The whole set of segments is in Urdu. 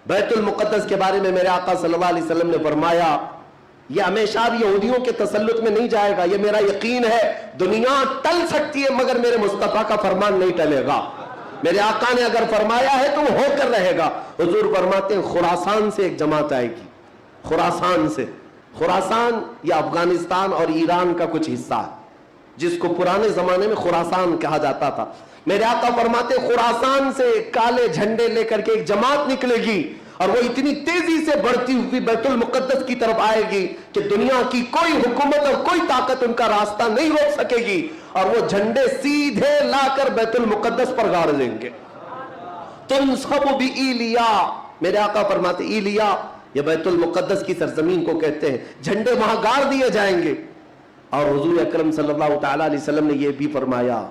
بیت المقدس کے بارے میں میرے آقا صلی اللہ علیہ وسلم نے فرمایا یہ ہمیشہ بھی یہودیوں کے تسلط میں نہیں جائے گا، یہ میرا یقین ہے، دنیا ٹل سکتی ہے مگر میرے مصطفیٰ کا فرمان نہیں ٹلے گا، میرے آقا نے اگر فرمایا ہے تو وہ ہو کر رہے گا۔ حضور فرماتے ہیں خراسان سے ایک جماعت آئے گی، خراسان سے، خراسان یہ افغانستان اور ایران کا کچھ حصہ ہے جس کو پرانے زمانے میں خراسان کہا جاتا تھا۔ میرے آقا فرماتے خراسان سے کالے جھنڈے لے کر کے ایک جماعت نکلے گی اور وہ اتنی تیزی سے بڑھتی ہوئی بیت المقدس کی طرف آئے گی کہ دنیا کی کوئی حکومت اور کوئی طاقت ان کا راستہ نہیں روک سکے گی، اور وہ جھنڈے سیدھے لا کر بیت المقدس پر گاڑ دیں گے۔ تنصب بإیلیا، میرے آقا فرماتے ایلیا یہ بیت المقدس کی سرزمین کو کہتے ہیں، جھنڈے وہاں گاڑ دیے جائیں گے۔ اور حضور اکرم صلی اللہ تعالی علیہ وسلم نے یہ بھی فرمایا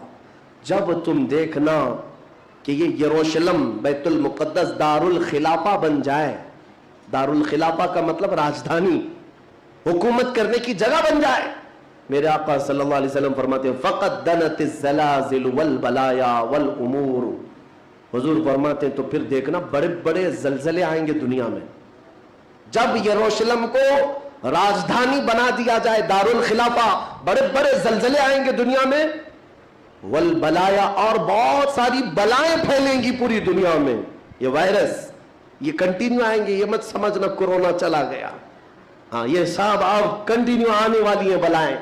جب تم دیکھنا کہ یہ یروشلم بیت المقدس دار الخلافہ بن جائے، دار الخلافہ کا مطلب راجدھانی، حکومت کرنے کی جگہ بن جائے، میرے آقا صلی اللہ علیہ وسلم فرماتے ہیں فقد دنت الزلازل والبلایا والامور، حضور فرماتے ہیں تو پھر دیکھنا بڑے بڑے زلزلے آئیں گے دنیا میں جب یروشلم کو راجدھانی بنا دیا جائے، دار الخلافہ، بڑے بڑے زلزلے آئیں گے دنیا میں، والبلایا اور بہت ساری بلائیں پھیلیں گی پوری دنیا میں، یہ وائرس یہ کنٹینیو آئیں گے، یہ مت سمجھنا کورونا چلا گیا، ہاں یہ سب اب کنٹینیو آنے والی ہیں بلائیں،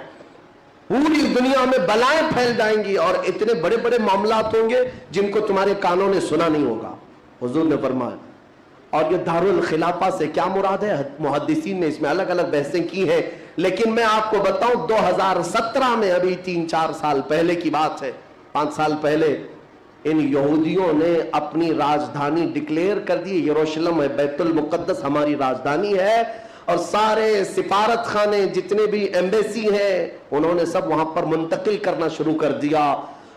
پوری دنیا میں بلائیں پھیل جائیں گی اور اتنے بڑے بڑے معاملات ہوں گے جن کو تمہارے کانوں نے سنا نہیں ہوگا، حضور نے فرمایا۔ اور یہ دار الخلافہ سے کیا مراد ہے؟ محدثین نے اس میں الگ الگ بحثیں کی ہیں، لیکن میں آپ کو بتاؤں 2017 میں، ابھی 3-4 سال پہلے کی بات ہے، 5 سال پہلے ان یہودیوں نے اپنی راجدھانی ڈکلیئر کر دی، یروشلم ہے، بیت المقدس ہماری راجدھانی ہے، اور سارے سفارت خانے جتنے بھی ایمبیسی ہیں انہوں نے سب وہاں پر منتقل کرنا شروع کر دیا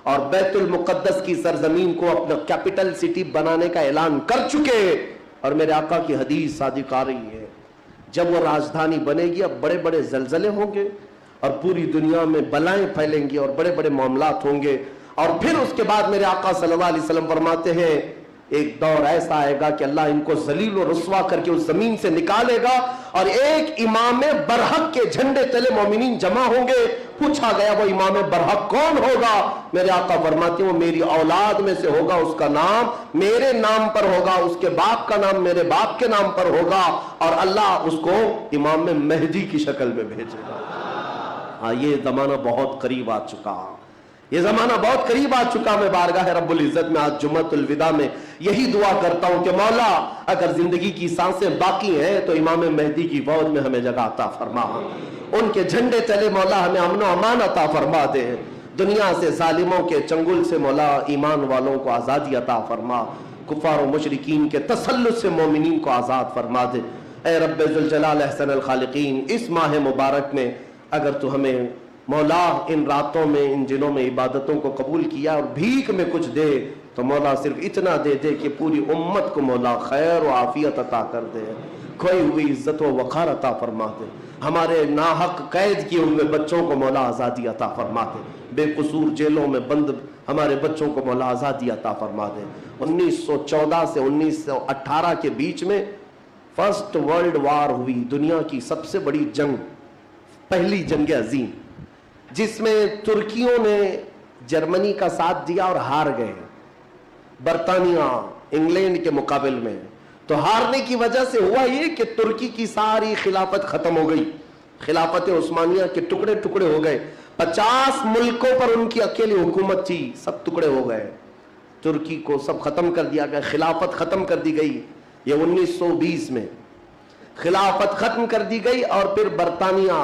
اور بیت المقدس کی سرزمین کو اپنا کیپٹل سٹی بنانے کا اعلان کر چکے۔ اور میرے آقا کی حدیث صادق آ رہی ہے جب وہ راجدھانی بنے گی اب بڑے بڑے زلزلے ہوں گے اور پوری دنیا میں بلائیں پھیلیں گی اور بڑے بڑے معاملات ہوں گے، اور پھر اس کے بعد میرے آقا صلی اللہ علیہ وسلم فرماتے ہیں ایک دور ایسا آئے گا کہ اللہ ان کو ذلیل و رسوا کر کے اس زمین سے نکالے گا اور ایک امام برحق کے جھنڈے تلے مومنین جمع ہوں گے۔ پوچھا گیا وہ امام برحق کون ہوگا؟ میرے آقا فرماتے ہیں وہ میری اولاد میں سے ہوگا، اس کا نام میرے نام پر ہوگا، اس کے باپ کا نام میرے باپ کے نام پر ہوگا، اور اللہ اس کو امام مہدی کی شکل میں بھیجے گا۔ ہاں یہ زمانہ بہت قریب آ چکا، یہ زمانہ بہت قریب آ چکا۔ میں بارگاہ رب العزت میں آج جمعۃ الوداع میں یہی دعا کرتا ہوں کہ مولا اگر زندگی کی سانسیں باقی ہیں تو امام مہدی کی فوج میں ہمیں جگہ عطا فرما، ان کے جھنڈے تلے مولا ہمیں امن و امان عطا فرما دے، دنیا سے ظالموں کے چنگل سے مولا ایمان والوں کو آزادی عطا فرما، کفار و مشرکین کے تسلط سے مومنین کو آزاد فرما دے۔ اے رب ذوالجلال احسن الخالقین، اس ماہ مبارک میں اگر تو ہمیں مولا ان راتوں میں ان دنوں میں عبادتوں کو قبول کیا اور بھیک میں کچھ دے تو مولا صرف اتنا دے دے کہ پوری امت کو مولا خیر و عافیت عطا کر دے، کھوئی ہوئی عزت و وقار عطا فرما دے، ہمارے ناحق قید کیے ہوئے بچوں کو مولا آزادی عطا فرما دے، بے قصور جیلوں میں بند ہمارے بچوں کو مولا آزادی عطا فرما دے۔ 1914 سے 1918 کے بیچ میں فرسٹ ورلڈ وار ہوئی، دنیا کی سب سے بڑی جنگ، پہلی جنگ عظیم، جس میں ترکیوں نے جرمنی کا ساتھ دیا اور ہار گئے، برطانیہ انگلینڈ کے مقابل میں۔ تو ہارنے کی وجہ سے ہوا یہ کہ ترکی کی ساری خلافت ختم ہو گئی، خلافت عثمانیہ کے ٹکڑے ٹکڑے ہو گئے، 50 ملکوں پر ان کی اکیلی حکومت تھی، سب ٹکڑے ہو گئے، ترکی کو سب ختم کر دیا گیا، خلافت ختم کر دی گئی۔ یہ 1920 میں خلافت ختم کر دی گئی، اور پھر برطانیہ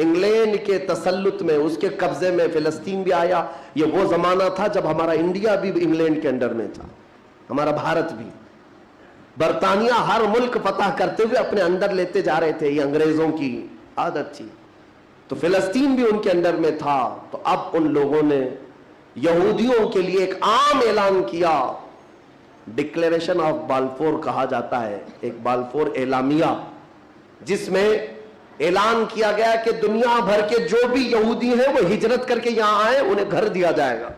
انگلینڈ کے تسلط میں، اس کے قبضے میں فلسطین بھی آیا۔ یہ وہ زمانہ تھا جب ہمارا انڈیا بھی انگلینڈ کے انڈر میں تھا، ہمارا بھارت بھی۔ برطانیہ ہر ملک فتح کرتے ہوئے اپنے اندر لیتے جا رہے تھے، یہ انگریزوں کی عادت تھی، تو فلسطین بھی ان کے انڈر میں تھا۔ تو اب ان لوگوں نے یہودیوں کے لیے ایک عام اعلان کیا، ڈکلیریشن آف بالفور کہا جاتا ہے، ایک بالفور اعلامیہ، جس میں اعلان کیا گیا کہ دنیا بھر کے جو بھی یہودی ہیں وہ ہجرت کر کے یہاں آئے، انہیں گھر دیا جائے گا۔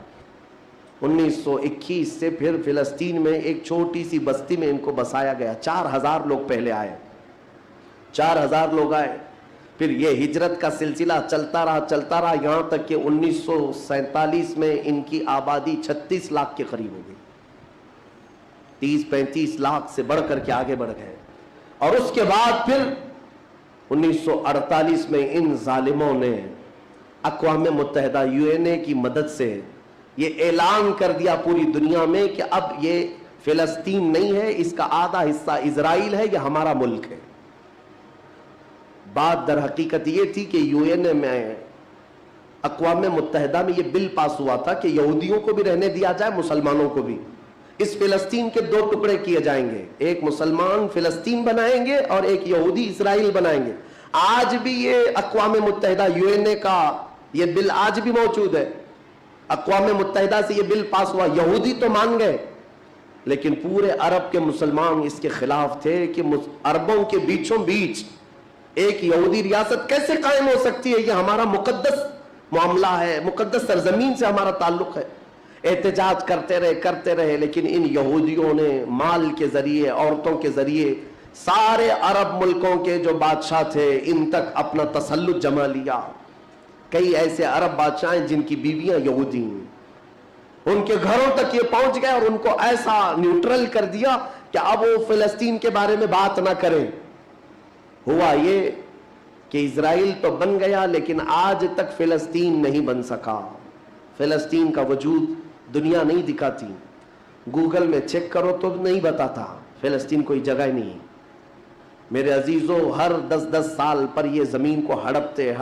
1921 سے پھر فلسطین میں ایک چھوٹی سی بستی میں ان کو بسایا گیا. 4000 لوگ پہلے آئے, 4000 لوگ آئے. پھر یہ ہجرت کا سلسلہ چلتا رہا یہاں تک کہ 1947 میں ان کی آبادی 36 لاکھ کے قریب ہو گئی. 30-35 لاکھ سے بڑھ کر کے آگے بڑھ گئے. اور اس کے بعد پھر 1948 میں ان ظالموں نے اقوام متحدہ UN کی مدد سے یہ اعلان کر دیا پوری دنیا میں کہ اب یہ فلسطین نہیں ہے, اس کا آدھا حصہ اسرائیل ہے, یہ ہمارا ملک ہے. بات در حقیقت یہ تھی کہ UN میں اقوام متحدہ میں یہ بل پاس ہوا تھا کہ یہودیوں کو بھی رہنے دیا جائے, مسلمانوں کو بھی. اس فلسطین کے 2 ٹکڑے کیے جائیں گے, ایک مسلمان فلسطین بنائیں گے اور ایک یہودی اسرائیل بنائیں گے. آج بھی یہ اقوام متحدہ UN کا یہ بل آج بھی موجود ہے. اقوام متحدہ سے یہ بل پاس ہوا, یہودی تو مان گئے لیکن پورے عرب کے مسلمان اس کے خلاف تھے کہ عربوں کے بیچوں بیچ ایک یہودی ریاست کیسے قائم ہو سکتی ہے, یہ ہمارا مقدس معاملہ ہے, مقدس سرزمین سے ہمارا تعلق ہے. احتجاج کرتے رہے لیکن ان یہودیوں نے مال کے ذریعے, عورتوں کے ذریعے سارے عرب ملکوں کے جو بادشاہ تھے ان تک اپنا تسلط جما لیا. کئی ایسے عرب بادشاہ ہیں جن کی بیویاں یہودی ہیں, ان کے گھروں تک یہ پہنچ گئے اور ان کو ایسا نیوٹرل کر دیا کہ اب وہ فلسطین کے بارے میں بات نہ کریں. ہوا یہ کہ اسرائیل تو بن گیا لیکن آج تک فلسطین نہیں بن سکا. فلسطین کا وجود دنیا نہیں دکھاتی, گوگل میں چیک کرو تو نہیں بتاتا, فلسطین کوئی جگہ ہی نہیں. میرے عزیزوں, ہر 10-10 سال پر یہ زمین کو ہڑپتے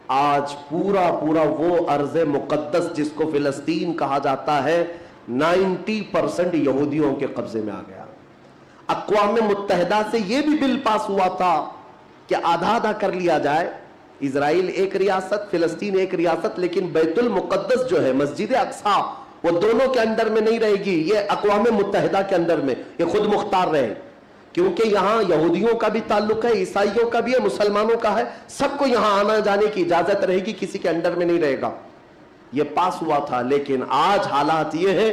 آج پورا وہ ارض مقدس جس کو فلسطین کہا جاتا ہے 90% یہودیوں کے قبضے میں آ گیا. اقوام متحدہ سے یہ بھی بل پاس ہوا تھا کہ آدھا کر لیا جائے, اسرائیل ایک ریاست, فلسطین ایک ریاست, لیکن بیت المقدس جو ہے, مسجد اقصی, وہ دونوں کے اندر میں نہیں رہے گی, یہ اقوام متحدہ کے اندر میں, یہ خود مختار رہے. کیونکہ یہاں یہودیوں کا بھی تعلق ہے, عیسائیوں کا بھی ہے, مسلمانوں کا ہے, سب کو یہاں آنا جانے کی اجازت رہے گی, کسی کے انڈر میں نہیں رہے گا. یہ پاس ہوا تھا. لیکن آج حالات یہ ہے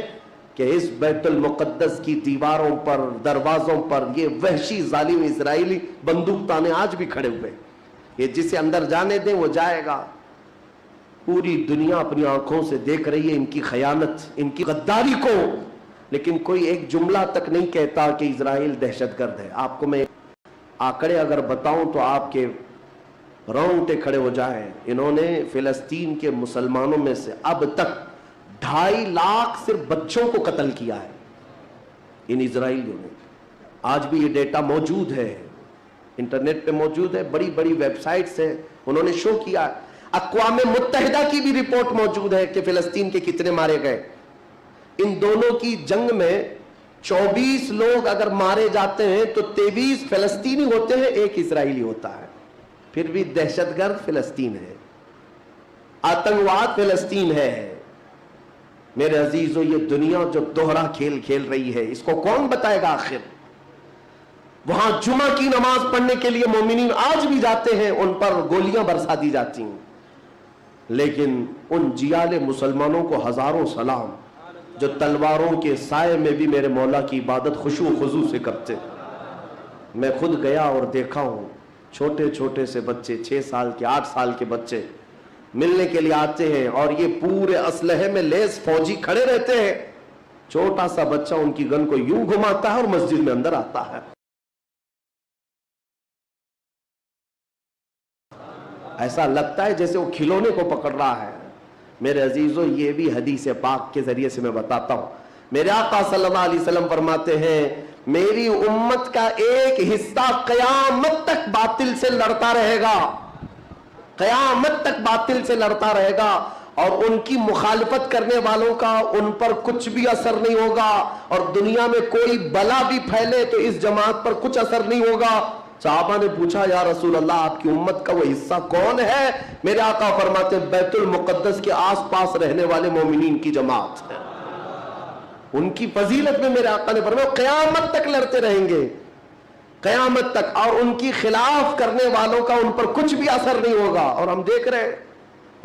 کہ اس بیت المقدس کی دیواروں پر, دروازوں پر یہ وحشی ظالم اسرائیلی بندوق تانے آج بھی کھڑے ہوئے. یہ جسے اندر جانے دیں وہ جائے گا. پوری دنیا اپنی آنکھوں سے دیکھ رہی ہے ان کی خیانت, ان کی غداری کو, لیکن کوئی ایک جملہ تک نہیں کہتا کہ اسرائیل دہشت گرد ہے. آپ کو میں آنکڑے اگر بتاؤں تو آپ کے رونگٹے کھڑے ہو جائیں. انہوں نے فلسطین کے مسلمانوں میں سے اب تک 2.5 لاکھ صرف بچوں کو قتل کیا ہے ان اسرائیلیوں نے. آج بھی یہ ڈیٹا موجود ہے, انٹرنیٹ پہ موجود ہے, بڑی ویب سائٹس ہیں, انہوں نے شو کیا. اقوام متحدہ کی بھی رپورٹ موجود ہے کہ فلسطین کے کتنے مارے گئے. ان دونوں کی جنگ میں 24 لوگ اگر مارے جاتے ہیں تو 23 فلسطینی ہوتے ہیں, ایک اسرائیلی ہوتا ہے. پھر بھی دہشت گرد فلسطین ہے, آتنکواد فلسطین ہے. میرے عزیزو, یہ دنیا جو دوہرا کھیل کھیل رہی ہے اس کو کون بتائے گا آخر؟ وہاں جمعہ کی نماز پڑھنے کے لیے مومنین آج بھی جاتے ہیں, ان پر گولیاں برسا دی جاتی ہیں, لیکن ان جیال مسلمانوں کو ہزاروں سلام جو تلواروں کے سائے میں بھی میرے مولا کی عبادت خشوع و خضوع سے کرتے. میں خود گیا اور دیکھا ہوں, چھوٹے سے بچے, 6 سال کے, 8 سال کے بچے ملنے کے لیے آتے ہیں اور یہ پورے اسلحے میں لیس فوجی کھڑے رہتے ہیں. چھوٹا سا بچہ ان کی گن کو یوں گھماتا ہے اور مسجد میں اندر آتا ہے. ایسا لگتا ہے جیسے وہ کھلونے کو پکڑ رہا ہے. میرے عزیزو, یہ بھی حدیث پاک کے ذریعے سے میں بتاتا ہوں. میرے آقا صلی اللہ علیہ وسلم فرماتے ہیں, میری امت کا ایک حصہ قیامت تک باطل سے لڑتا رہے گا, قیامت تک باطل سے لڑتا رہے گا, اور ان کی مخالفت کرنے والوں کا ان پر کچھ بھی اثر نہیں ہوگا, اور دنیا میں کوئی بلا بھی پھیلے تو اس جماعت پر کچھ اثر نہیں ہوگا. صحابہ نے پوچھا, یا رسول اللہ آپ کی امت کا وہ حصہ کون ہے؟ میرے آقا فرماتے ہیں, بیت المقدس کے آس پاس رہنے والے مومنین کی جماعت ہے. ان کی فضیلت میں میرے آقا نے فرمایا قیامت تک لڑتے رہیں گے, قیامت تک, اور ان کی خلاف کرنے والوں کا ان پر کچھ بھی اثر نہیں ہوگا. اور ہم دیکھ رہے ہیں